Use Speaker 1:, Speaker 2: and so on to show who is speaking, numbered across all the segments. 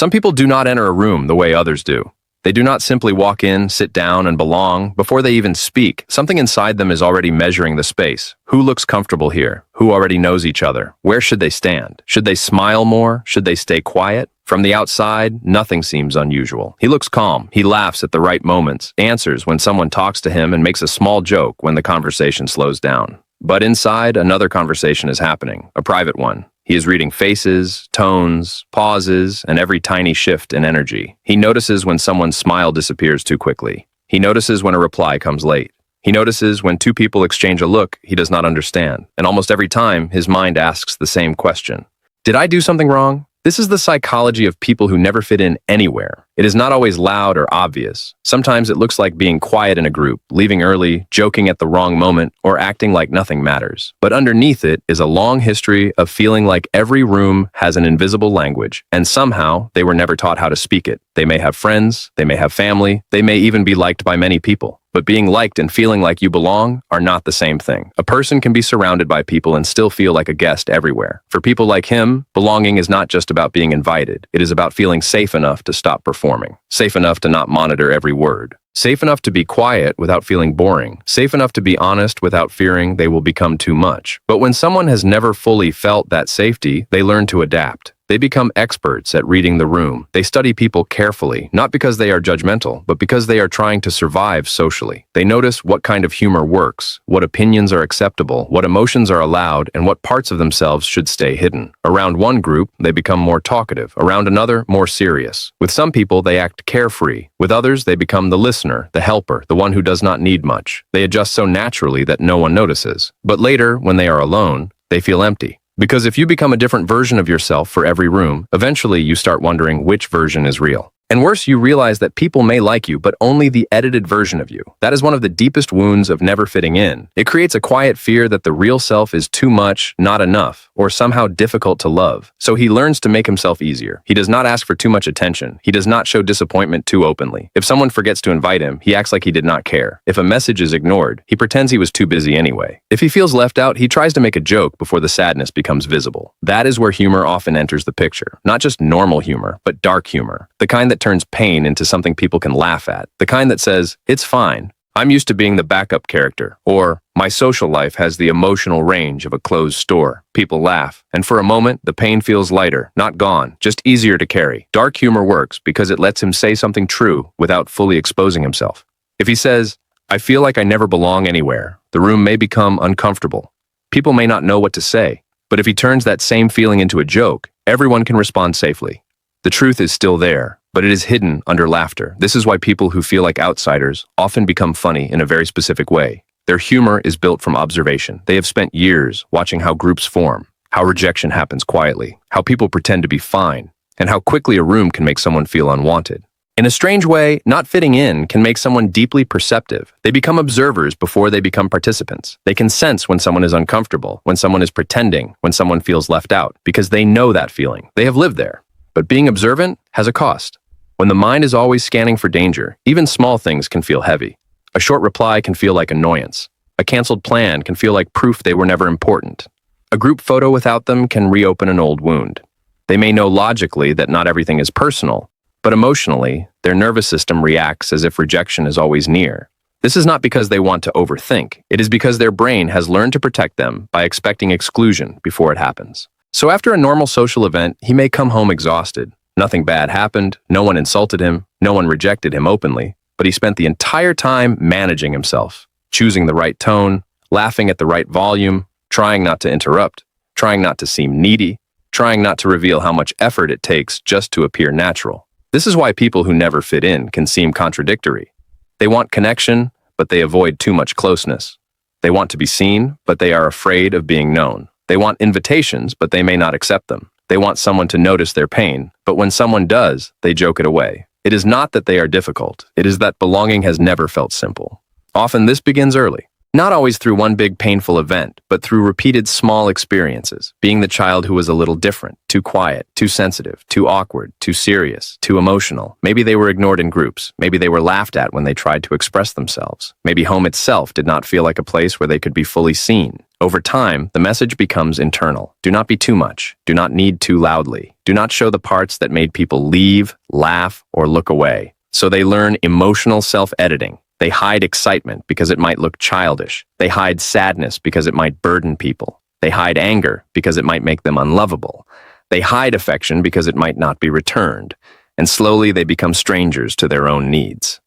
Speaker 1: Some people do not enter a room the way others do. They do not simply walk in, sit down, and belong. Before they even speak, something inside them is already measuring the space. Who looks comfortable here? Who already knows each other? Where should they stand? Should they smile more? Should they stay quiet? From the outside, nothing seems unusual. He looks calm. He laughs at the right moments, answers when someone talks to him, and makes a small joke when the conversation slows down. But inside, another conversation is happening, a private one. He is reading faces, tones, pauses, and every tiny shift in energy. He notices when someone's smile disappears too quickly. He notices when a reply comes late. He notices when two people exchange a look he does not understand. And almost every time, his mind asks the same question. Did I do something wrong? This is the psychology of people who never fit in anywhere. It is not always loud or obvious. Sometimes it looks like being quiet in a group, leaving early, joking at the wrong moment, or acting like nothing matters. But underneath it is a long history of feeling like every room has an invisible language, and somehow they were never taught how to speak it. They may have friends, they may have family, they may even be liked by many people. But being liked and feeling like you belong are not the same thing. A person can be surrounded by people and still feel like a guest everywhere. For people like him, belonging is not just about being invited. It is about feeling safe enough to stop performing, safe enough to not monitor every word, safe enough to be quiet without feeling boring, safe enough to be honest without fearing they will become too much. But when someone has never fully felt that safety, they learn to adapt. They become experts at reading the room. They study people carefully, not because they are judgmental, but because they are trying to survive socially. They notice what kind of humor works, what opinions are acceptable, what emotions are allowed, and what parts of themselves should stay hidden. Around one group, they become more talkative. Around another, more serious. With some people, they act carefree. With others, they become the listener, the helper, the one who does not need much. They adjust so naturally that no one notices. But later, when they are alone, they feel empty. Because if you become a different version of yourself for every room, eventually you start wondering which version is real. And worse, you realize that people may like you, but only the edited version of you. That is one of the deepest wounds of never fitting in. It creates a quiet fear that the real self is too much, not enough, or somehow difficult to love. So he learns to make himself easier. He does not ask for too much attention. He does not show disappointment too openly. If someone forgets to invite him, he acts like he did not care. If a message is ignored, he pretends he was too busy anyway. If he feels left out, he tries to make a joke before the sadness becomes visible. That is where humor often enters the picture. Not just normal humor, but dark humor. The kind that turns pain into something people can laugh at. The kind that says, it's fine. I'm used to being the backup character. Or, my social life has the emotional range of a closed store. People laugh. And for a moment, the pain feels lighter, not gone, just easier to carry. Dark humor works because it lets him say something true without fully exposing himself. If he says, I feel like I never belong anywhere, the room may become uncomfortable. People may not know what to say. But if he turns that same feeling into a joke, everyone can respond safely. The truth is still there, but it is hidden under laughter. This is why people who feel like outsiders often become funny in a very specific way. Their humor is built from observation. They have spent years watching how groups form, how rejection happens quietly, how people pretend to be fine, and how quickly a room can make someone feel unwanted. In a strange way, not fitting in can make someone deeply perceptive. They become observers before they become participants. They can sense when someone is uncomfortable, when someone is pretending, when someone feels left out, because they know that feeling. They have lived there. But being observant has a cost. When the mind is always scanning for danger, even small things can feel heavy. A short reply can feel like annoyance. A canceled plan can feel like proof they were never important. A group photo without them can reopen an old wound. They may know logically that not everything is personal, but emotionally, their nervous system reacts as if rejection is always near. This is not because they want to overthink. It is because their brain has learned to protect them by expecting exclusion before it happens. So after a normal social event, he may come home exhausted. Nothing bad happened, no one insulted him, no one rejected him openly, but he spent the entire time managing himself, choosing the right tone, laughing at the right volume, trying not to interrupt, trying not to seem needy, trying not to reveal how much effort it takes just to appear natural. This is why people who never fit in can seem contradictory. They want connection, but they avoid too much closeness. They want to be seen, but they are afraid of being known. They want invitations, but they may not accept them. They want someone to notice their pain, but when someone does, they joke it away. It is not that they are difficult. It is that belonging has never felt simple. Often this begins early. Not always through one big painful event, but through repeated small experiences, being the child who was a little different, too quiet, too sensitive, too awkward, too serious, too emotional. Maybe they were ignored in groups. Maybe they were laughed at when they tried to express themselves. Maybe home itself did not feel like a place where they could be fully seen. Over time, the message becomes internal. Do not be too much. Do not need too loudly. Do not show the parts that made people leave, laugh, or look away. So they learn emotional self-editing. They hide excitement because it might look childish. They hide sadness because it might burden people. They hide anger because it might make them unlovable. They hide affection because it might not be returned. And slowly they become strangers to their own needs.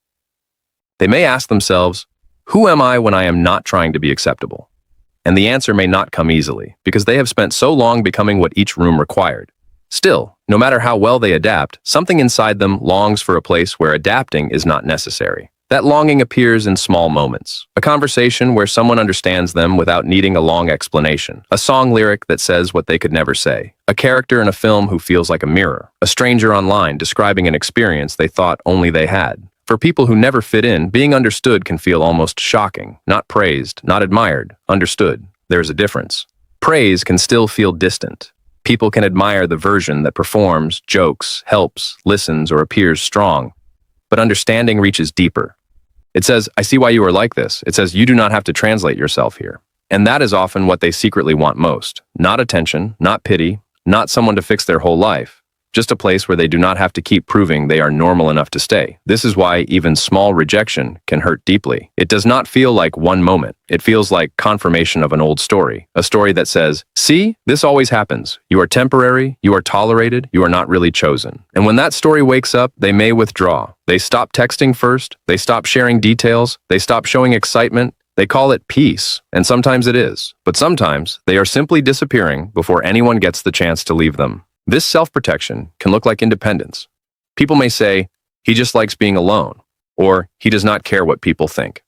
Speaker 1: They may ask themselves, who am I when I am not trying to be acceptable? And the answer may not come easily because they have spent so long becoming what each room required. Still, no matter how well they adapt, something inside them longs for a place where adapting is not necessary. That longing appears in small moments. A conversation where someone understands them without needing a long explanation. A song lyric that says what they could never say. A character in a film who feels like a mirror. A stranger online describing an experience they thought only they had. For people who never fit in, being understood can feel almost shocking. Not praised, not admired, understood. There's a difference. Praise can still feel distant. People can admire the version that performs, jokes, helps, listens, or appears strong. But understanding reaches deeper. It says, I see why you are like this. It says, you do not have to translate yourself here. And that is often what they secretly want most. Not attention, not pity, not someone to fix their whole life. Just a place where they do not have to keep proving they are normal enough to stay. This is why even small rejection can hurt deeply. It does not feel like one moment. It feels like confirmation of an old story. A story that says, see, this always happens. You are temporary, you are tolerated, you are not really chosen. And when that story wakes up, they may withdraw. They stop texting first, they stop sharing details, they stop showing excitement. They call it peace, and sometimes it is. But sometimes they are simply disappearing before anyone gets the chance to leave them. This self-protection can look like independence. People may say, he just likes being alone, or he does not care what people think.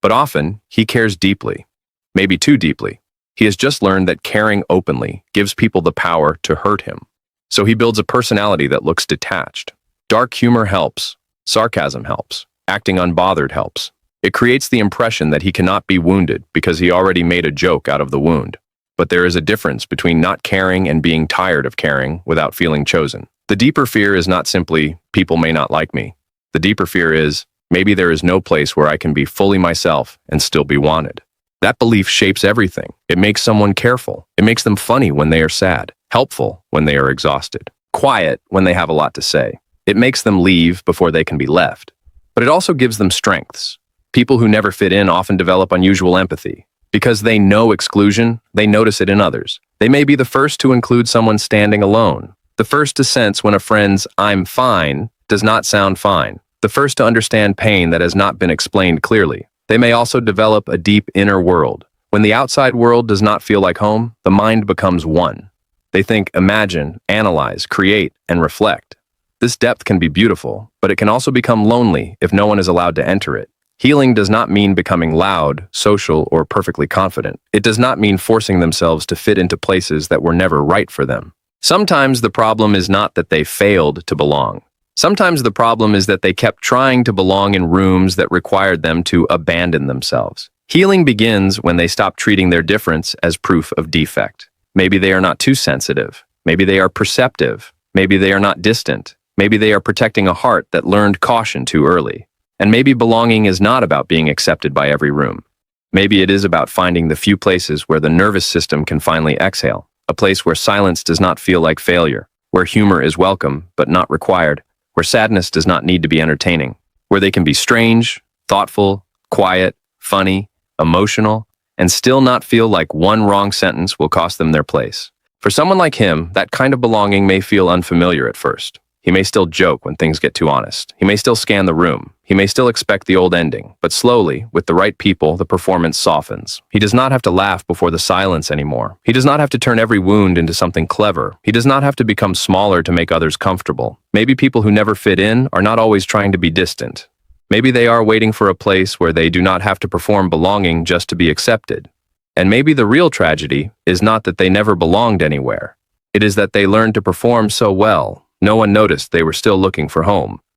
Speaker 1: But often, he cares deeply, maybe too deeply. He has just learned that caring openly gives people the power to hurt him. So he builds a personality that looks detached. Dark humor helps. Sarcasm helps. Acting unbothered helps. It creates the impression that he cannot be wounded because he already made a joke out of the wound. But there is a difference between not caring and being tired of caring without feeling chosen. The deeper fear is not simply, people may not like me. The deeper fear is, maybe there is no place where I can be fully myself and still be wanted. That belief shapes everything. It makes someone careful. It makes them funny when they are sad, helpful when they are exhausted, quiet when they have a lot to say. It makes them leave before they can be left. But it also gives them strengths. People who never fit in often develop unusual empathy. Because they know exclusion, they notice it in others. They may be the first to include someone standing alone. The first to sense when a friend's "I'm fine" does not sound fine. The first to understand pain that has not been explained clearly. They may also develop a deep inner world. When the outside world does not feel like home, the mind becomes one. They think, imagine, analyze, create, and reflect. This depth can be beautiful, but it can also become lonely if no one is allowed to enter it. Healing does not mean becoming loud, social, or perfectly confident. It does not mean forcing themselves to fit into places that were never right for them. Sometimes the problem is not that they failed to belong. Sometimes the problem is that they kept trying to belong in rooms that required them to abandon themselves. Healing begins when they stop treating their difference as proof of defect. Maybe they are not too sensitive. Maybe they are perceptive. Maybe they are not distant. Maybe they are protecting a heart that learned caution too early. And maybe belonging is not about being accepted by every room. Maybe it is about finding the few places where the nervous system can finally exhale, a place where silence does not feel like failure, where humor is welcome but not required, where sadness does not need to be entertaining, where they can be strange, thoughtful, quiet, funny, emotional, and still not feel like one wrong sentence will cost them their place. For someone like him, that kind of belonging may feel unfamiliar at first. He may still joke when things get too honest. He may still scan the room. He may still expect the old ending. But slowly, with the right people, the performance softens. He does not have to laugh before the silence anymore. He does not have to turn every wound into something clever. He does not have to become smaller to make others comfortable. Maybe people who never fit in are not always trying to be distant. Maybe they are waiting for a place where they do not have to perform belonging just to be accepted. And maybe the real tragedy is not that they never belonged anywhere. It is that they learned to perform so well, no one noticed they were still looking for home.